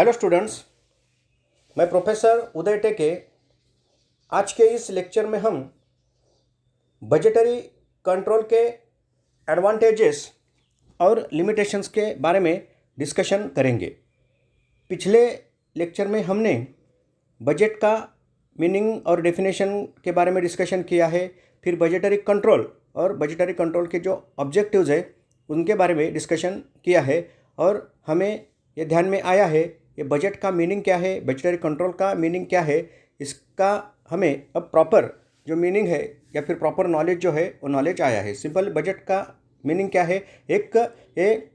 Hello students, मैं professor उदय टेके। आज के इस लेक्चर में हम बजटरी कंट्रोल के एडवांटेजेस और लिमिटेशंस के बारे में डिस्कशन करेंगे। पिछले लेक्चर में हमने बजट का मीनिंग और डेफिनेशन के बारे में डिस्कशन किया है। फिर बजटरी कंट्रोल और बजटरी कंट्रोल के जो ऑब्जेक्टिव्स है उनके बारे में डिस्कशन किया है और हमें ये ध्यान में आया है ये बजट का मीनिंग क्या है, बजटरी कंट्रोल का मीनिंग क्या है। इसका हमें अब प्रॉपर जो मीनिंग है या फिर प्रॉपर नॉलेज जो है वो नॉलेज आया है। सिंपल बजट का मीनिंग क्या है, एक ये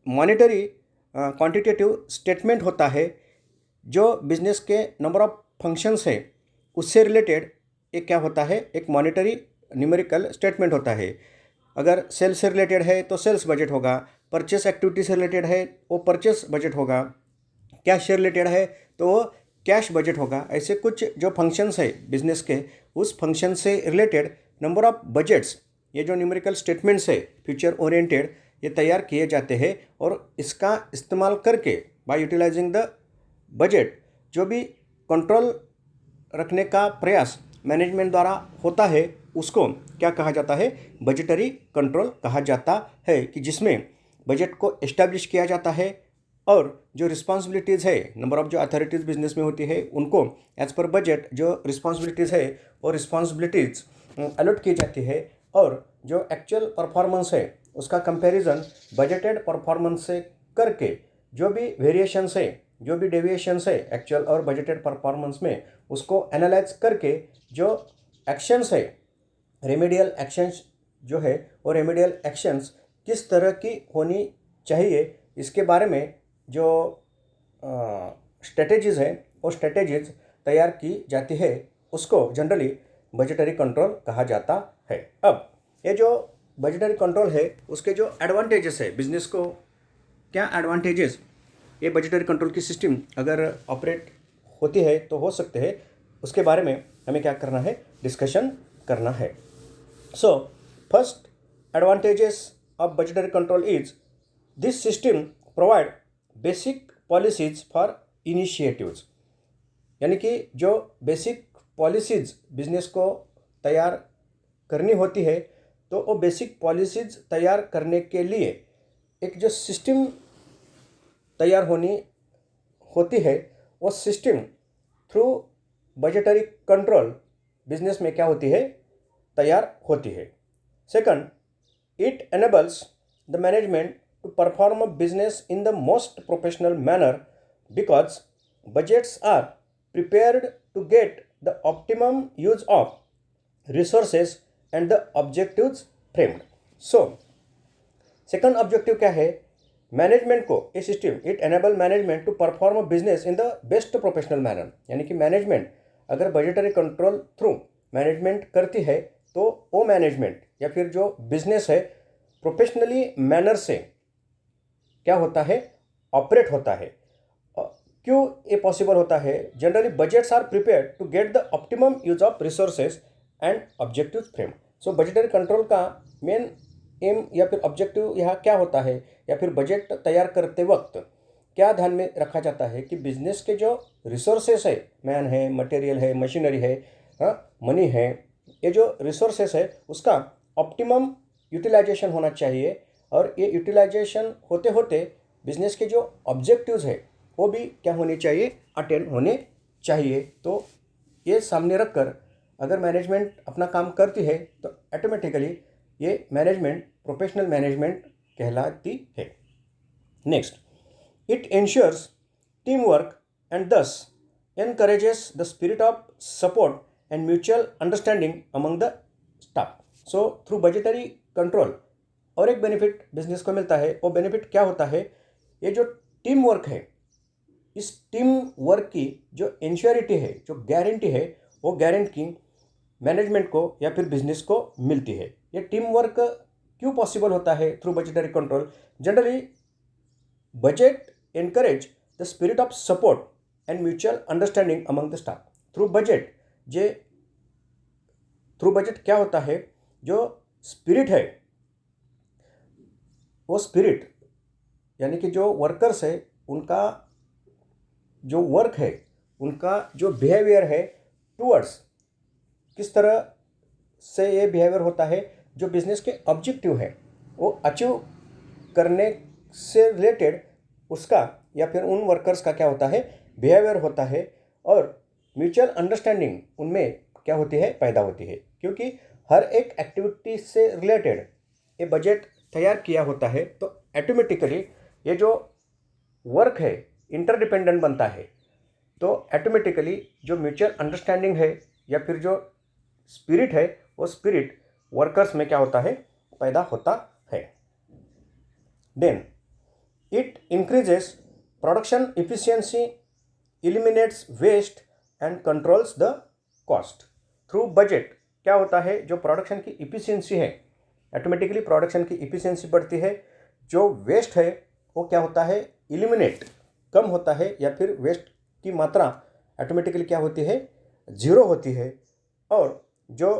मॉनेटरी क्वांटिटेटिव स्टेटमेंट होता है जो बिजनेस के नंबर ऑफ फंक्शंस है उससे रिलेटेड एक क्या होता है, एक मॉनेटरी न्यूमेरिकल स्टेटमेंट होता है। अगर सेल्स से रिलेटेड है तो सेल्स बजट होगा, परचेस एक्टिविटी से रिलेटेड है वो परचेस बजट होगा, कैश से रिलेटेड है तो वो कैश बजट होगा। ऐसे कुछ जो फंक्शंस है बिजनेस के, उस फंक्शन से रिलेटेड नंबर ऑफ बजट्स, ये जो न्यूमेरिकल स्टेटमेंट्स है फ्यूचर ओरिएंटेड, ये तैयार किए जाते हैं और इसका इस्तेमाल करके बाय यूटिलाइजिंग द बजट जो भी कंट्रोल रखने का प्रयास मैनेजमेंट द्वारा होता है उसको क्या कहा जाता है, बजटरी कंट्रोल कहा जाता है। कि जिसमें बजट को एस्टैब्लिश किया जाता है और जो रिस्पॉन्सिबिलिटीज़ है, नंबर ऑफ जो अथॉरिटीज़ बिजनेस में होती है उनको एज पर बजट जो रिस्पॉन्सिबिलिटीज़ है वो रिस्पॉन्सिबिलिटीज़ अलॉट की जाती है और जो एक्चुअल परफॉर्मेंस है उसका कंपैरिजन बजटेड परफॉर्मेंस से करके जो भी वेरिएशंस है, जो भी डेविएशंस है एक्चुअल और बजटेड परफॉर्मेंस में, उसको एनालाइज करके जो एक्शंस है, रेमेडियल एक्शंस जो है वो रेमेडियल एक्शंस किस तरह की होनी चाहिए इसके बारे में जो स्ट्रेटेजीज़ है वो स्ट्रेटेजीज तैयार की जाती है, उसको जनरली बजटरी कंट्रोल कहा जाता है। अब ये जो बजटरी कंट्रोल है उसके जो एडवांटेजेस है, बिजनेस को क्या एडवांटेजेस ये बजटरी कंट्रोल की सिस्टम अगर ऑपरेट होती है तो हो सकते हैं, उसके बारे में हमें क्या करना है, डिस्कशन करना है। So first advantages of budgetary control is this system provide basic policies for initiatives, यानी कि जो बेसिक पॉलिसीज बिजनेस को तैयार करनी होती है तो वो बेसिक पॉलिसीज तैयार करने के लिए एक जो सिस्टम तैयार होनी होती है वो system through budgetary control business में क्या होती है, तैयार होती है। Second, it enables the management to perform a business in the most professional manner because budgets are prepared to get the optimum use of resources and the objectives framed. So second objective क्या है, management को ये system it enable management to perform a business in the best professional manner, यानी कि management अगर budgetary control through management करती है तो वो मैनेजमेंट या फिर जो बिजनेस है प्रोफेशनली मैनर से क्या होता है, ऑपरेट होता है। क्यों ये पॉसिबल होता है, generally budgets are prepared to get the optimum use of resources and objective frame. So budgetary control का मेन एम या फिर ऑब्जेक्टिव यहाँ क्या होता है, या फिर बजट तैयार करते वक्त क्या ध्यान में रखा जाता है कि बिजनेस के जो रिसोर्सेस है, मैन है, मटेरियल है, मशीनरी है, मनी है, ये जो रिसोर्सेस है उसका ऑप्टिमम यूटिलाइजेशन होना चाहिए और ये यूटिलाइजेशन होते होते बिजनेस के जो ऑब्जेक्टिव्स है वो भी क्या होने चाहिए, अटेंड होने चाहिए। तो ये सामने रखकर अगर मैनेजमेंट अपना काम करती है तो ऑटोमेटिकली ये मैनेजमेंट प्रोफेशनल मैनेजमेंट कहलाती है। Next, it ensures team work and this encourages the spirit of support and mutual understanding among the staff. So through budgetary control और एक बेनिफिट बिजनेस को मिलता है, वो बेनिफिट क्या होता है, ये जो टीम वर्क है, इस टीम वर्क की जो इंश्योरिटी है, जो गारंटी है, वो गारंटी मैनेजमेंट को या फिर बिजनेस को मिलती है। ये टीम वर्क क्यों पॉसिबल होता है through budgetary control, generally budget encourage the spirit of support and mutual understanding among the staff. Through budget क्या होता है, जो स्पिरिट है वो स्पिरिट यानी कि जो वर्कर्स है उनका जो वर्क है उनका जो बिहेवियर है टूवर्ड्स, किस तरह से ये बिहेवियर होता है, जो बिजनेस के ऑब्जेक्टिव है वो अचीव करने से रिलेटेड उसका या फिर उन वर्कर्स का क्या होता है, बिहेवियर होता है, और म्यूचुअल अंडरस्टैंडिंग उनमें क्या होती है, पैदा होती है। क्योंकि हर एक एक्टिविटी से रिलेटेड ये बजट तैयार किया होता है तो ऑटोमेटिकली ये जो वर्क है इंटरडिपेंडेंट बनता है, तो ऑटोमेटिकली जो म्यूचुअल अंडरस्टैंडिंग है या फिर जो स्पिरिट है वो स्पिरिट वर्कर्स में क्या होता है, पैदा होता है। Then it increases production efficiency, eliminates waste and controls the cost. Through budget क्या होता है, जो प्रोडक्शन की इफिशियंसी है, ऑटोमेटिकली प्रोडक्शन की इफिशियंसी बढ़ती है, जो वेस्ट है वो क्या होता है, इलिमिनेट, कम होता है, या फिर वेस्ट की मात्रा ऑटोमेटिकली क्या होती है, ज़ीरो होती है, और जो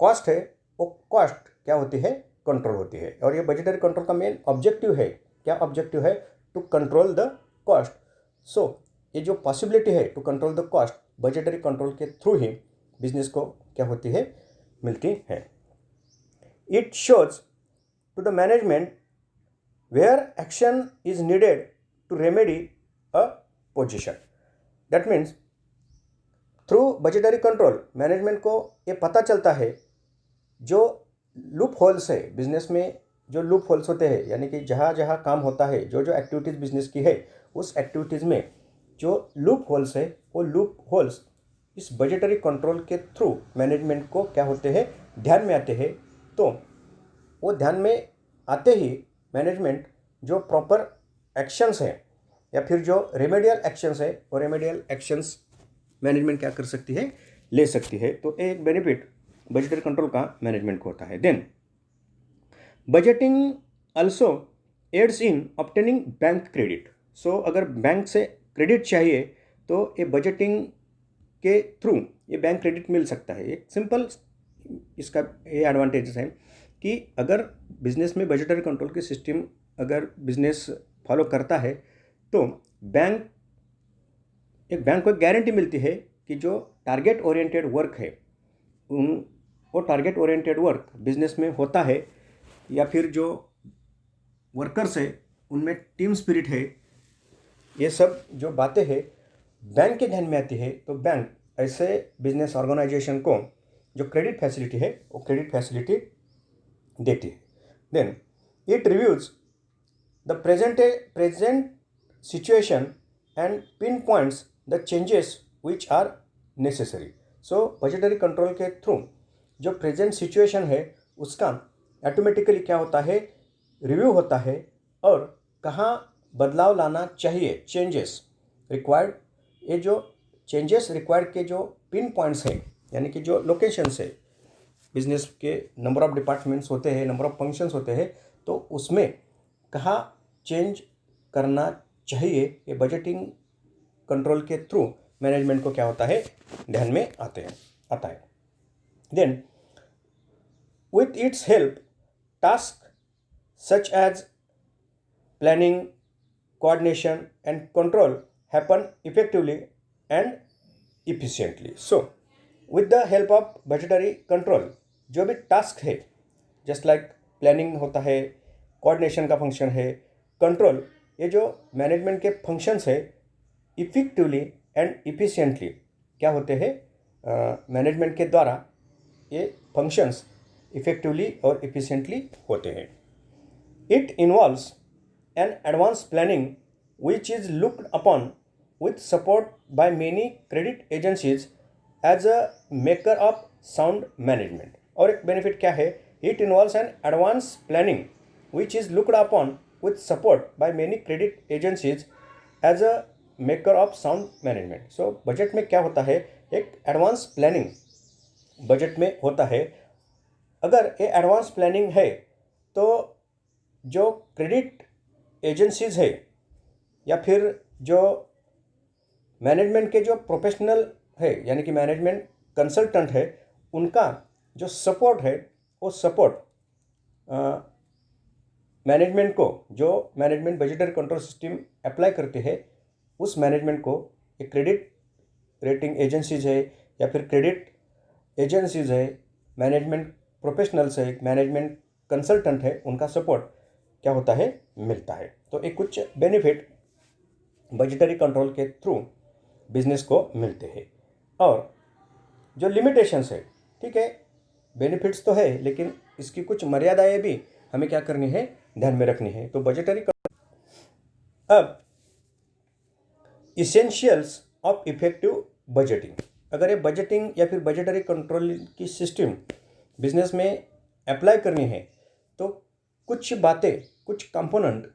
कॉस्ट है वो कॉस्ट क्या होती है, कंट्रोल होती है। और ये बजटरी कंट्रोल का मेन ऑब्जेक्टिव है, क्या ऑब्जेक्टिव है, to control the cost. So ये जो पॉसिबिलिटी है to control the cost budgetary control के थ्रू ही बिजनेस को क्या होती है, मिलती है। It shows to the management where action is needed to remedy a position. That means through budgetary control management को ये पता चलता है जो लूप होल्स है बिजनेस में, जो लूप होल्स होते हैं, यानी कि जहाँ जहाँ काम होता है, जो जो एक्टिविटीज़ बिजनेस की है, उस एक्टिविटीज़ में जो लूप होल्स है वो लूप होल्स इस बजटरी कंट्रोल के थ्रू मैनेजमेंट को क्या होते हैं, ध्यान में आते हैं। तो वो ध्यान में आते ही मैनेजमेंट जो प्रॉपर एक्शंस है या फिर जो रेमेडियल एक्शंस है वो रेमेडियल एक्शंस मैनेजमेंट क्या कर सकती है, ले सकती है। तो एक बेनिफिट बजटरी कंट्रोल का मैनेजमेंट को होता है। देन बजटिंग आल्सो एड्स इन ऑब्टेनिंग बैंक क्रेडिट। सो अगर बैंक से क्रेडिट चाहिए तो ये बजटिंग के थ्रू ये बैंक क्रेडिट मिल सकता है। एक सिंपल इसका ये एडवांटेजेस है कि अगर बिजनेस में बजटरी कंट्रोल की सिस्टम अगर बिजनेस फॉलो करता है तो बैंक को एक गारंटी मिलती है कि जो टारगेट ओरिएंटेड वर्क है वो टारगेट ओरिएंटेड वर्क बिजनेस में होता है, या फिर जो वर्कर्स है उनमें टीम स्पिरिट है, ये सब जो बातें हैं बैंक के ध्यान में आती है। तो बैंक ऐसे बिजनेस ऑर्गेनाइजेशन को जो क्रेडिट फैसिलिटी है वो क्रेडिट फैसिलिटी देती है। Then it reviews the present situation and pinpoints the changes which are necessary. So budgetary control के थ्रू जो प्रेजेंट सिचुएशन है उसका ऑटोमेटिकली क्या होता है, रिव्यू होता है, और कहाँ बदलाव लाना चाहिए, चेंजेस रिक्वायर्ड, ये जो चेंजेस रिक्वायर्ड के जो पिन पॉइंट्स हैं, यानी कि जो लोकेशंस है, बिजनेस के नंबर ऑफ डिपार्टमेंट्स होते हैं, नंबर ऑफ फंक्शंस होते हैं, तो उसमें कहाँ चेंज करना चाहिए, ये बजटिंग कंट्रोल के थ्रू मैनेजमेंट को क्या होता है, ध्यान में आता है। Then with its help, tasks such as planning, coordination, and control happen effectively and efficiently. So, with the help of budgetary control, जो भी टास्क है, जस्ट लाइक प्लानिंग होता है, कोऑर्डिनेशन का फंक्शन है, कंट्रोल, ये जो मैनेजमेंट के फंक्शंस है, इफेक्टिवली एंड इफिशिएंटली क्या होते हैं, मैनेजमेंट के द्वारा ये फंक्शंस इफेक्टिवली और इफिशिएंटली होते हैं। It involves an advance planning which is looked upon with support by many credit agencies as a maker of sound management। और एक बेनिफिट क्या है, it involves an advanced planning which is looked upon with support by many credit agencies as a maker of sound management। so budget में क्या होता है, एक advance planning budget में होता है। अगर ये एडवांस प्लानिंग है तो जो क्रेडिट एजेंसीज है या फिर जो मैनेजमेंट के जो प्रोफेशनल है, यानी कि मैनेजमेंट कंसल्टेंट है, उनका जो सपोर्ट है वो सपोर्ट मैनेजमेंट को, जो management budgetary control system apply करते हैं उस मैनेजमेंट को एक क्रेडिट रेटिंग एजेंसीज है या फिर क्रेडिट एजेंसीज है, मैनेजमेंट प्रोफेशनल्स है, मैनेजमेंट कंसल्टेंट है, उनका सपोर्ट क्या होता है, मिलता है। तो एक कुछ बेनिफिट बजटरी कंट्रोल के थ्रू बिजनेस को मिलते हैं। और जो लिमिटेशंस है, ठीक है, बेनिफिट्स तो है लेकिन इसकी कुछ मर्यादाएं भी हमें क्या करनी है, ध्यान में रखनी है। तो बजटरी अब इसेंशियल्स ऑफ इफेक्टिव बजटिंग, अगर ये बजटिंग या फिर बजटरी कंट्रोल की सिस्टम बिजनेस में अप्लाई करनी है तो कुछ बातें, कुछ कंपोनेंट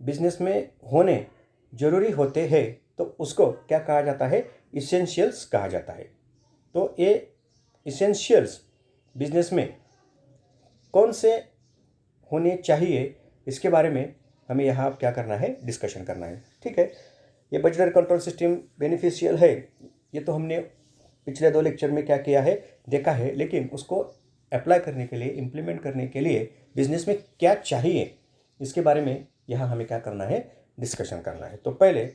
बिजनेस में होने जरूरी होते हैं, तो उसको क्या कहा जाता है, इसेंशियल्स कहा जाता है। तो ये इसेंशियल्स बिजनेस में कौन से होने चाहिए, इसके बारे में हमें यहाँ क्या करना है, डिस्कशन करना है। ठीक है, ये बजटरी कंट्रोल सिस्टम बेनिफिशियल है, ये तो हमने पिछले 2 लेक्चर में क्या किया है, देखा है, लेकिन उसको अप्लाई करने के लिए, इम्प्लीमेंट करने के लिए बिजनेस में क्या चाहिए, इसके बारे में यहाँ हमें क्या करना है, डिस्कशन करना है। तो पहले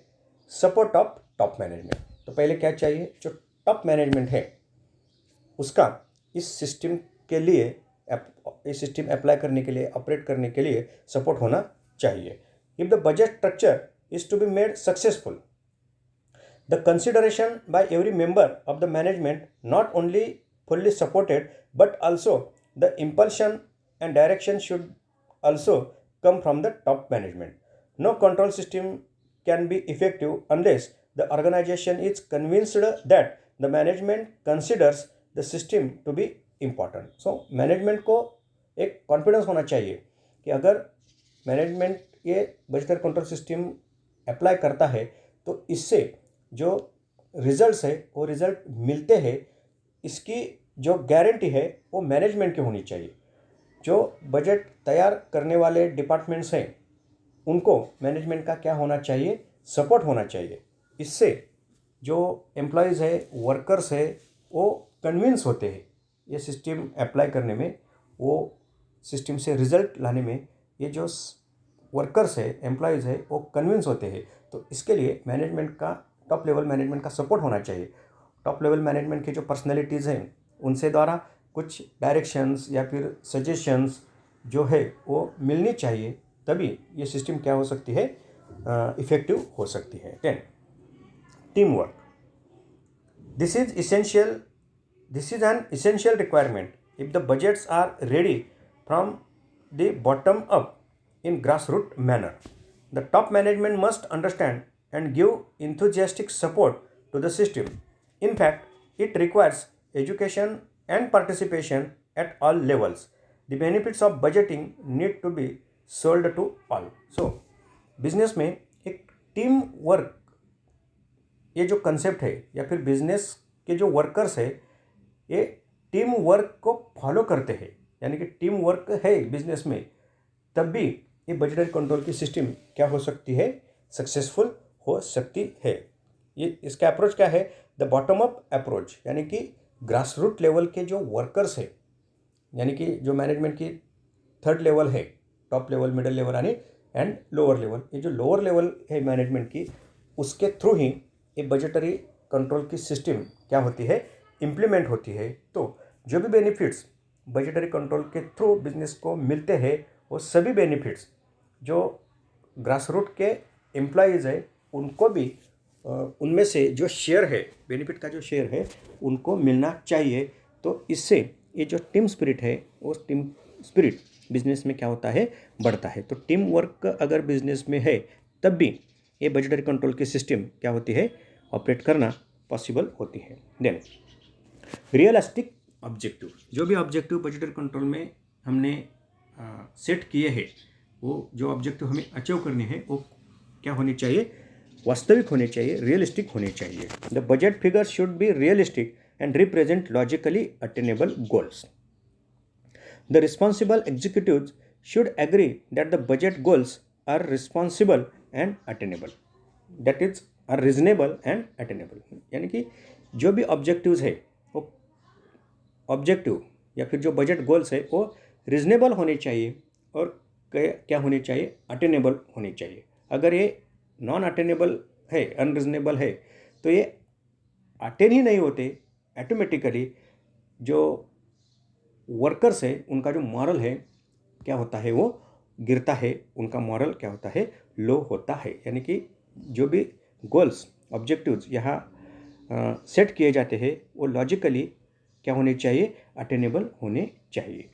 सपोर्ट ऑफ टॉप मैनेजमेंट। तो पहले क्या चाहिए, जो टॉप मैनेजमेंट है उसका इस सिस्टम के लिए, इस सिस्टम अप्लाई करने के लिए, ऑपरेट करने के लिए सपोर्ट होना चाहिए। If the budget structure is to be made successful, the consideration by every member of the management not only fully supported but also the impulsion and direction should also come from the top management. No control system can be effective unless the organization is convinced that the management considers the system to be important. So management को एक confidence होना चाहिए कि अगर management ये budget control system apply करता है तो इससे जो रिजल्ट्स है वो रिजल्ट मिलते हैं, इसकी जो गारंटी है वो मैनेजमेंट की होनी चाहिए। जो बजट तैयार करने वाले डिपार्टमेंट्स हैं उनको मैनेजमेंट का क्या होना चाहिए, सपोर्ट होना चाहिए। इससे जो एम्प्लॉयज़ है, वर्कर्स है, वो कन्विंस होते हैं ये सिस्टम अप्लाई करने में, वो सिस्टम से रिजल्ट लाने में, ये जो वर्कर्स है, एम्प्लॉयज़ है, वो कन्विंस होते हैं। तो इसके लिए मैनेजमेंट का, टॉप लेवल मैनेजमेंट का सपोर्ट होना चाहिए। टॉप लेवल मैनेजमेंट की जो पर्सनैलिटीज़ हैं उनसे द्वारा कुछ डायरेक्शंस या फिर सजेशंस जो है वो मिलनी चाहिए, तभी ये सिस्टम क्या हो सकती है, इफेक्टिव हो सकती है। 10 team work, this is essential, this is an essential requirement if the budgets are ready from the bottom up in grassroots manner. The top management must understand and give enthusiastic support to the system. In fact, it requires education and participation at all levels. The benefits of budgeting need to be sold to all. So, business में एक team work, ये जो concept है, या फिर business के जो workers है ये टीम वर्क को फॉलो करते हैं, यानी कि टीम वर्क है बिजनेस में, तब भी ये बजटरी कंट्रोल की सिस्टम क्या हो सकती है, सक्सेसफुल हो सकती है। ये इसका अप्रोच क्या है, द बॉटम अप अप्रोच, यानी कि ग्रास रूट लेवल के जो वर्कर्स है, यानी कि जो मैनेजमेंट की 3rd लेवल है, टॉप लेवल, मिडिल लेवल यानी एंड लोअर लेवल, ये जो लोअर लेवल है मैनेजमेंट की, उसके थ्रू ही ये बजटरी कंट्रोल की सिस्टम क्या होती है, इम्प्लीमेंट होती है। तो जो भी बेनिफिट्स बजटरी कंट्रोल के थ्रू बिजनेस को मिलते हैं, वो सभी बेनिफिट्स जो ग्रास रूट के एम्प्लॉयज़ है उनको भी उनमें से जो शेयर है, बेनिफिट का जो शेयर है, उनको मिलना चाहिए। तो इससे ये जो टीम स्पिरिट है, वो टीम स्पिरिट बिजनेस में क्या होता है, बढ़ता है। तो टीम वर्क अगर बिजनेस में है तब भी ये बजटरी कंट्रोल की सिस्टम क्या होती है, ऑपरेट करना पॉसिबल होती है। देन रियलिस्टिक ऑब्जेक्टिव, जो भी ऑब्जेक्टिव बजटरी कंट्रोल में हमने सेट किए हैं, वो जो ऑब्जेक्टिव हमें अचीव करने हैं वो क्या होने चाहिए, वास्तविक होने चाहिए, रियलिस्टिक होने चाहिए। The budget figures should be realistic and represent logically attainable goals. The responsible executives should agree that the budget goals are responsible and attainable. That is, are reasonable and attainable. यानी कि जो भी objectives है वो objective या फिर जो budget goals है वो रिजनेबल होने चाहिए और क्या होने चाहिए, अटेनेबल होने चाहिए। अगर ये नॉन अटेनेबल है, अनरीजनेबल है, तो ये अटेन ही नहीं होते, ऑटोमेटिकली जो वर्कर्स है उनका जो मॉरल है क्या होता है, वो गिरता है, उनका मॉरल क्या होता है, लो होता है। यानी कि जो भी गोल्स ऑब्जेक्टिव्स यहाँ सेट किए जाते हैं वो लॉजिकली क्या होने चाहिए, अटेनेबल होने चाहिए।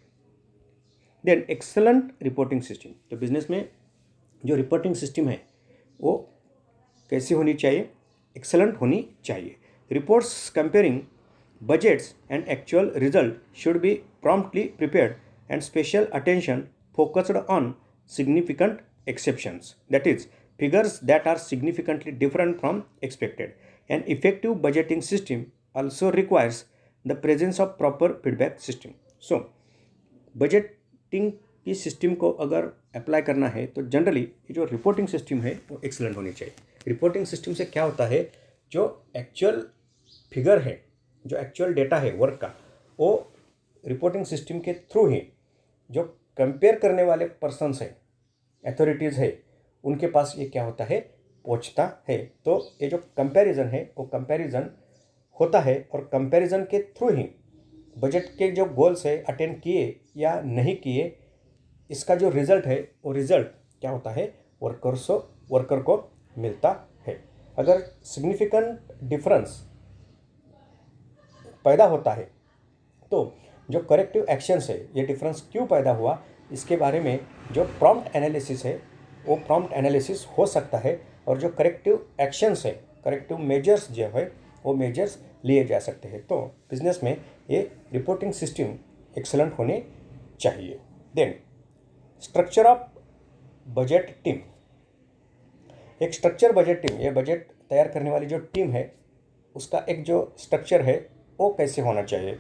देन एक्सलेंट रिपोर्टिंग सिस्टम, तो बिजनेस में जो रिपोर्टिंग सिस्टम है वो कैसी होनी चाहिए, एक्सलेंट होनी चाहिए। Reports comparing budgets and actual result should be promptly prepared and special attention focused on significant exceptions, that is figures that are significantly different from expected. An effective budgeting system also requires the presence of proper feedback system. So budgeting की system को अगर apply करना है तो generally ये जो reporting system है वो एक्सलेंट होनी चाहिए। रिपोर्टिंग सिस्टम से क्या होता है, जो एक्चुअल फिगर है, जो एक्चुअल डेटा है वर्क का, वो रिपोर्टिंग सिस्टम के थ्रू ही जो कंपेयर करने वाले पर्सन्स है, अथॉरिटीज़ है, उनके पास ये क्या होता है, पहुंचता है। तो ये जो कंपैरिजन है वो कंपैरिजन होता है और कंपैरिजन के थ्रू ही बजट के जो गोल्स है अटेंड किए या नहीं किए, इसका जो रिजल्ट है वो रिजल्ट क्या होता है, वर्कर को मिलता है। अगर सिग्निफिकेंट डिफरेंस पैदा होता है तो जो करेक्टिव एक्शंस है, ये डिफरेंस क्यों पैदा हुआ, इसके बारे में जो प्रॉम्प्ट एनालिसिस है वो प्रॉम्प्ट एनालिसिस हो सकता है, और जो करेक्टिव एक्शंस है, करेक्टिव मेजर्स जो है वो मेजर्स लिए जा सकते हैं। तो बिजनेस में ये रिपोर्टिंग सिस्टम एक्सलेंट होने चाहिए। Then structure of budget team, एक स्ट्रक्चर बजट टीम, ये बजट तैयार करने वाली जो टीम है उसका एक जो स्ट्रक्चर है वो कैसे होना चाहिए।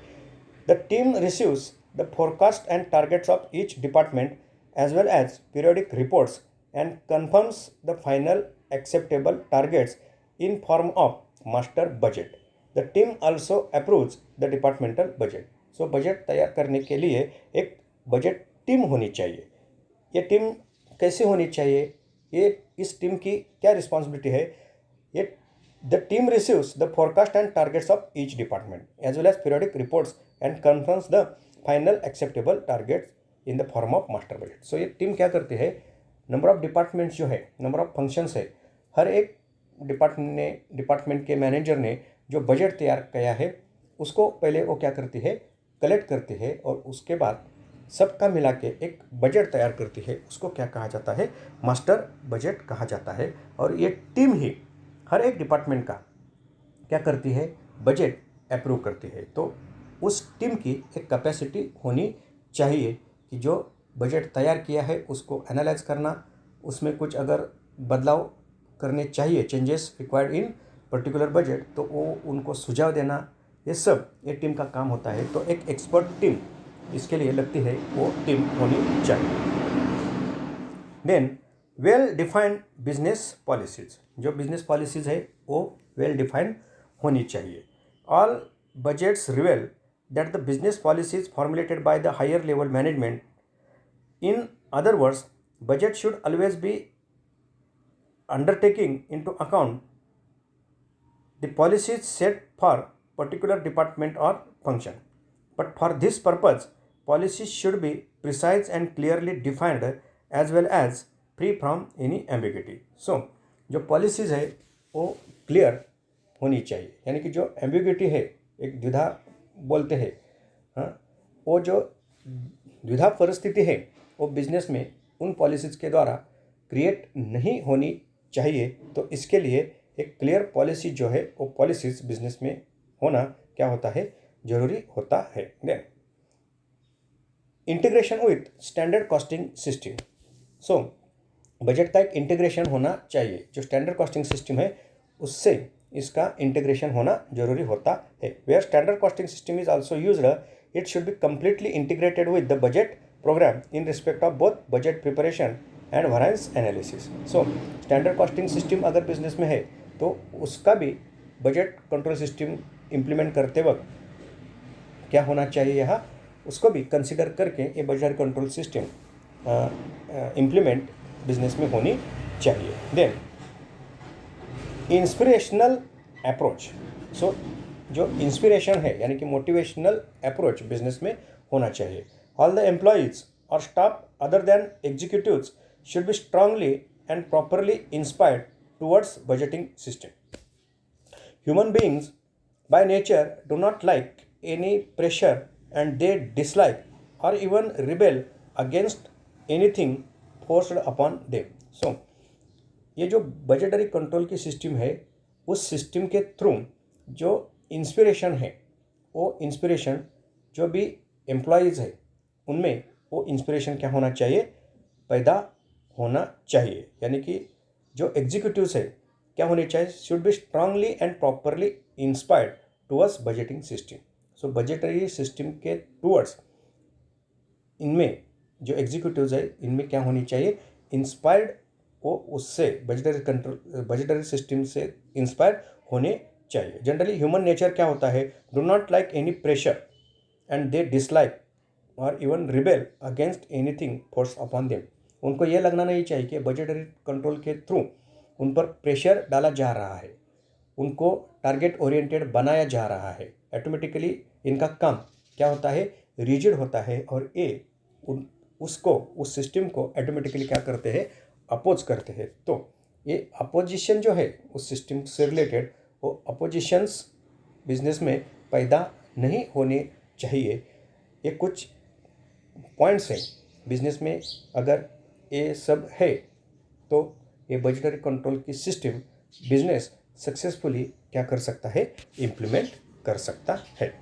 The team receives the forecast and targets of each department as well as periodic reports and confirms the final acceptable targets in form of master budget. The team also approves the departmental budget. So budget तैयार करने के लिए एक budget team होनी चाहिए। ये team कैसे होनी चाहिए, ये इस टीम की क्या रिस्पॉन्सिबिलिटी है, ये the team receives the forecast and targets of each department as well as periodic reports and confirms the final acceptable targets in the form of master budget. So ये टीम क्या करती है, number of departments जो है, number of functions है, हर एक department के manager ने जो बजट तैयार किया है उसको पहले वो क्या करती है, कलेक्ट करती है, और उसके बाद सबका मिला के एक बजट तैयार करती है। उसको क्या कहा जाता है, मास्टर बजट कहा जाता है। और ये टीम ही हर एक डिपार्टमेंट का क्या करती है, बजट अप्रूव करती है। तो उस टीम की एक कैपेसिटी होनी चाहिए कि जो बजट तैयार किया है उसको एनालाइज करना, उसमें कुछ अगर बदलाव करने चाहिए, changes required in particular budget, तो वो उनको सुझाव देना, ये सब ये टीम का काम होता है। तो एक एक्सपर्ट टीम इसके लिए लगती है, वो टीम होनी चाहिए। Then well defined business policies, जो बिजनेस पॉलिसीज है वो वेल डिफाइंड होनी चाहिए। All budgets reveal that the business policies formulated by the higher level management. In other words, budget should always be undertaking into account the policies set for particular department or function. But for this purpose, policies should be precise and clearly defined as well as free from any ambiguity. So, जो policies है वो clear होनी चाहिए, यानी कि जो ambiguity है, एक द्विधा बोलते हैं, हाँ, वो जो द्विधा परिस्थिति है वो बिजनेस में उन पॉलिसीज़ के द्वारा क्रिएट नहीं होनी चाहिए। तो इसके लिए एक क्लियर पॉलिसी जो है वो पॉलिसीज़ बिजनेस में होना क्या होता है, ज़रूरी होता है। Then integration with standard costing system. So budget का एक इंटीग्रेशन होना चाहिए, जो स्टैंडर्ड कॉस्टिंग सिस्टम है उससे इसका इंटीग्रेशन होना जरूरी होता है। Where standard costing system is also used, it should be completely integrated with the budget program in respect of both budget preparation and variance analysis. So standard costing system अगर business में है तो उसका भी बजट कंट्रोल सिस्टम इम्प्लीमेंट करते वक्त क्या होना चाहिए, यहाँ उसको भी कंसिडर करके ये budget control system implement business में होनी चाहिए। Then inspirational approach. सो जो इंस्पिरेशन है यानी कि मोटिवेशनल अप्रोच बिजनेस में होना चाहिए। ऑल द एम्प्लॉयज़ और staff other than executives should be strongly and properly inspired towards budgeting system. Human beings by nature do not like any pressure and they dislike or even rebel against anything forced upon them. So, ये जो budgetary control की system है उस system के through जो inspiration है वो inspiration जो भी एम्प्लॉयज़ है उनमें वो इंस्पिरेशन क्या होना चाहिए, पैदा होना चाहिए। यानी कि जो एग्जीक्यूटिव्स है क्या होनी चाहिए, should be strongly and properly inspired towards budgeting system. So budgetary system के टूवर्ड्स इनमें जो एग्जीक्यूटिव्स है इनमें क्या होनी चाहिए, इंस्पायर्ड, वो उससे बजटरी सिस्टम से इंस्पायर्ड होने चाहिए। जनरली ह्यूमन नेचर क्या होता है, do not like any pressure and they dislike और even rebel against anything force upon them. उनको ये लगना नहीं चाहिए कि बजटरी कंट्रोल के थ्रू उन पर प्रेशर डाला जा रहा है, उनको टारगेट ओरिएंटेड बनाया जा रहा है। ऑटोमेटिकली इनका काम क्या होता है, रिजिड होता है और ये उस सिस्टम को ऑटोमेटिकली क्या करते हैं, अपोज करते हैं। तो ये अपोजिशन जो है उस सिस्टम से रिलेटेड, वो अपोजिशंस बिजनेस में पैदा नहीं होने चाहिए। ये कुछ पॉइंट्स हैं बिजनेस में, अगर ये सब है तो ये बजटरी कंट्रोल की सिस्टम बिजनेस सक्सेसफुली क्या कर सकता है, इम्प्लीमेंट कर सकता है।